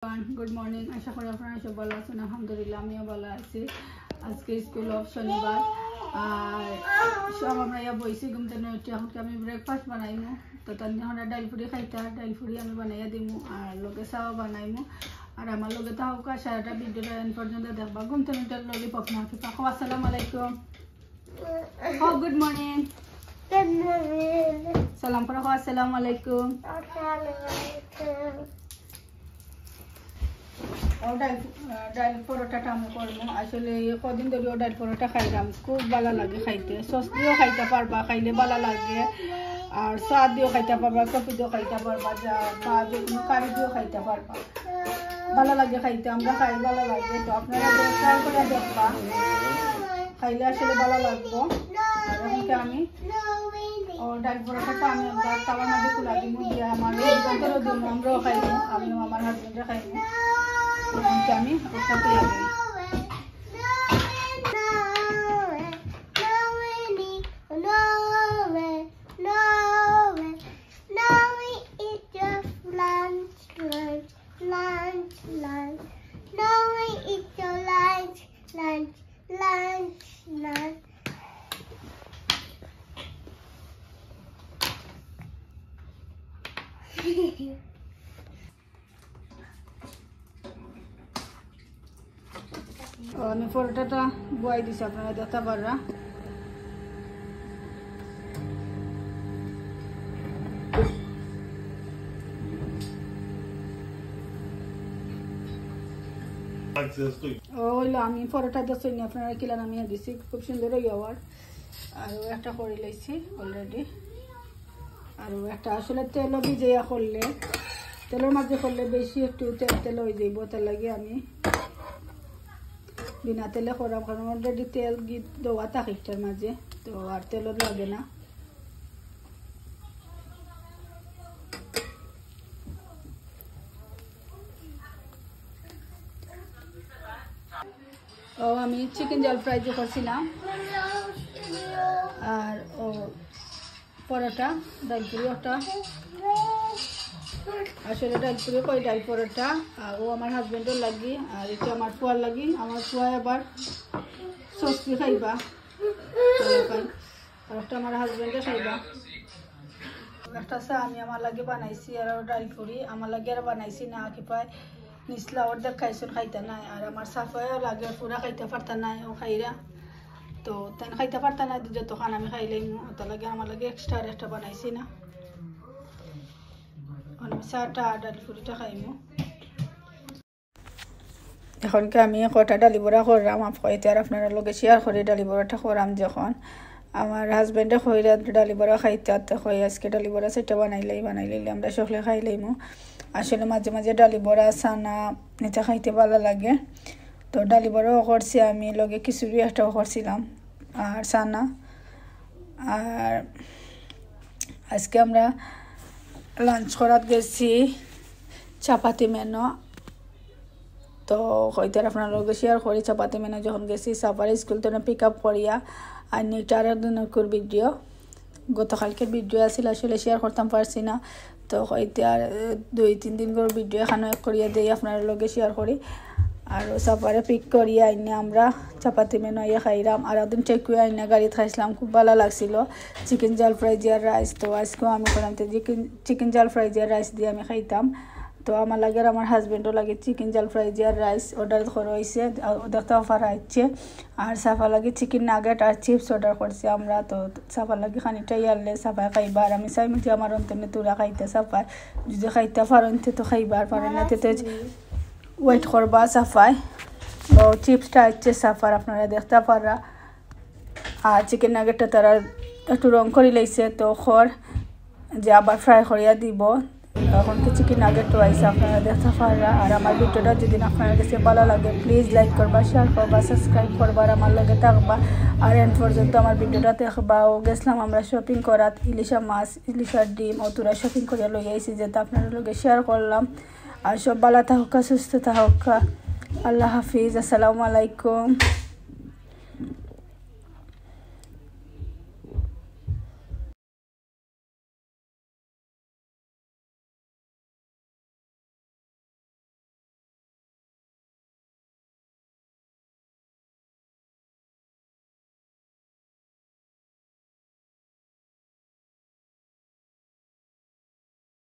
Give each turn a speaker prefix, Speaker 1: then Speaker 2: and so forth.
Speaker 1: Good morning आशा करी अपनारा सब भालो आছেন আলহামদুলিল্লাহ আমিও ভালো আছি আজকে স্কুল অফ শনিবার আর সব আমরা ইয়া বইছি ঘুম থেকে উঠে এখন আমি ব্রেকফাস্ট বানাইমু তো তার জন্য ডাল পুরি খাইতা ডাল পুরি আমি বানাইয়া দিমু আর লগে চাও বানাইমু আর আমার লগে তাও সারাটা ভিডিওটা এন্ড পর্যন্ত দেখবা ঘুম থেকে উঠে ললিপপ না কি পাখো আসসালামু আলাইকুম গুড মর্নিং সালাম করো আসসালামু আলাইকুম और डाल परोटाटा আমি করব আসলে কদিন ধরে ডাল পরোটা খাইলাম খুব ভালো লাগে খাইতে সস দিও খাইতে পারবা খাইলে ভালো লাগে আর চা দিও খাইতে পারবা কফি দিও খাইতে পারবা যা বা যে কোনো কারি দিও খাইতে পারবা ভালো লাগে খাইতে আমরা খাই ভালো লাগে তো আপনারা ট্রাই করে দেখবা খাইলে আসলে ভালো লাগবে আর এখন আমি ডাল পরোটাটা আমি একবার তাওয়ার মধ্যে তুলে দিব দিয়ে আমার বন্ধুরা জন্য আমরাও খাইবো আমি আমার হাজবেন্ডরা খাইবো আমি ওটাতে লাগাই আমি পরোটাটা বয়াই দিছি আপনারা দেখতে পাররা ওইলো আমি পরোটা দশই আপনারা কিলা নামিয়ে দিছি খুব সুন্দর ইয়ার আর একটা করে লাইছি অলরেডি আর একটা আসলে তেল ভিজাইয়া করলে তেলের মাঝে করলে বেশি একটু তেল হয়ে যাইব তার লাগে আমি বিনা তেলে করাম কারণ অলরেডি তেল দেওয়া থাকে একটার মাঝে তো আর তেলও লাগে না ও আমি চিকেন জল ফ্রাই যে করছিলাম আর ও পরোটা ডাল পুরি ওটা আসলে ডাল পুরি কই ডাল পরোটা আর ও আমার হাজবেন্ডের লাগি আর এটা আমার ফুয়ার লাগি আমার ফুয়া আবার সস্তি খাইবা আর একটা আমার হাজবেন্ডে খাইবা একটা চা আমি আমার লাগে বানাইছি আর ডাল পুরি আমার লাগে আর বানাইছি না কি পায় নিসলা অর্ধেক খাইছুন খাইতে নাই আর আমার সাফায়ও লাগে পুরা খাইতে পারতা নাই ও খাইরা তো তেন খাইতে পারতা না যতক্ষণ আমি খাইলাম ওটা লাগে আমার লাগে এক্সট্রা আর একটা বানাইছি না চাটা ডাল পুরিটা খাইমু এখনকে আমি কটা ডালি বড়া করলাম আপনাকে আর আপনারা লগে শেয়ার করে ডালি বড়াটা করাম যখন আমার হাজবেন্ডে কইরা ডালি বড়া খাইতে আতে কই আজকে ডালি বড়া সেটা বানাইলে আমরা সকলে খাইলাইমু আসলে মাঝে মাঝে ডালি বড়া সানা এটা খাইতে ভালো লাগে তো ডালি বড়াও করছি আমি লগে খিচুড়ি একটাও করছিলাম আর সানা আর আজকে আমরা লাঞ্চ করাত গেছি চাপাতি মেনো তো হয়তো আপনার লগে শেয়ার করি চাপাতি মেনো যখন গেছি সাফারি স্কুল তো পিক আপ করিয়া আর নেটার দিনকর ভিডিও গতকালকের ভিডিও আছিল আসলে শেয়ার করতাম পারছি না তো হয়তো আর 2-3 দিন করে ভিডিও এখানে করিয়া দিই আপনার লগে শেয়ার করি আর সাফারে পিক করিয়া আইনে আমরা চাপাতি মেনো ইয়ে খাইলাম আর একদিন টেকুয়ে আইনে গাড়িতে খাইছিলাম খুব ভালো লাগছিল চিকেন জাল ফ্রাই জিয়ার রাইস তো আজকেও আমি করলাম তো চিকেন জাল ফ্রাই জিয়ার রাইস দিয়ে আমি খাইতাম তো আমার লাগে আর আমার হাজবেন্ডও লাগে চিকেন জাল ফ্রাই জিয়ার রাইস অর্ডার করা হয়েছে দেখতে অফার আসছে আর সাফা লাগে চিকেন নাগেট আর চিপস অর্ডার করছি আমরা তো সাফা লাগে খানিকটা ইয়ারলে সাফায় খাইবা আর আমি চাইমি যে আমার অন্তনে তোরা খাইতে সাফায় যদি খাইতে পারন্তে তো খাইবার পারেন না তো ওয়েট করবা সাফায় ও চিপসটা হচ্ছে সাফার আপনারা দেখতে পারা আর চিকেন নাগেটটা তারা একটু রং করে লাইছে তো খর যে আবার ফ্রাই করিয়া দিব এখন কি চিকেন নাগেটও আইসে আপনারা দেখতে পারা আর আমার ভিডিওটা যদি আপনার কাছে ভালো লাগে প্লিজ লাইক করবা শেয়ার করবা সাবস্ক্রাইব করবা আর আমার লগে থাকবা আর এন্ড পর্যন্ত আমার ভিডিওটা দেখবা ও গেছিলাম আমরা শপিং করাত ইলিশা মাছ ইলিশার ডিম ও তোরা শপিং করিয়া লই আইছি যেটা আপনার লগে শেয়ার করলাম আর সব ভালো থাকুক সুস্থ থাকুক আল্লাহ হাফিজ আসসালামু আলাইকুম।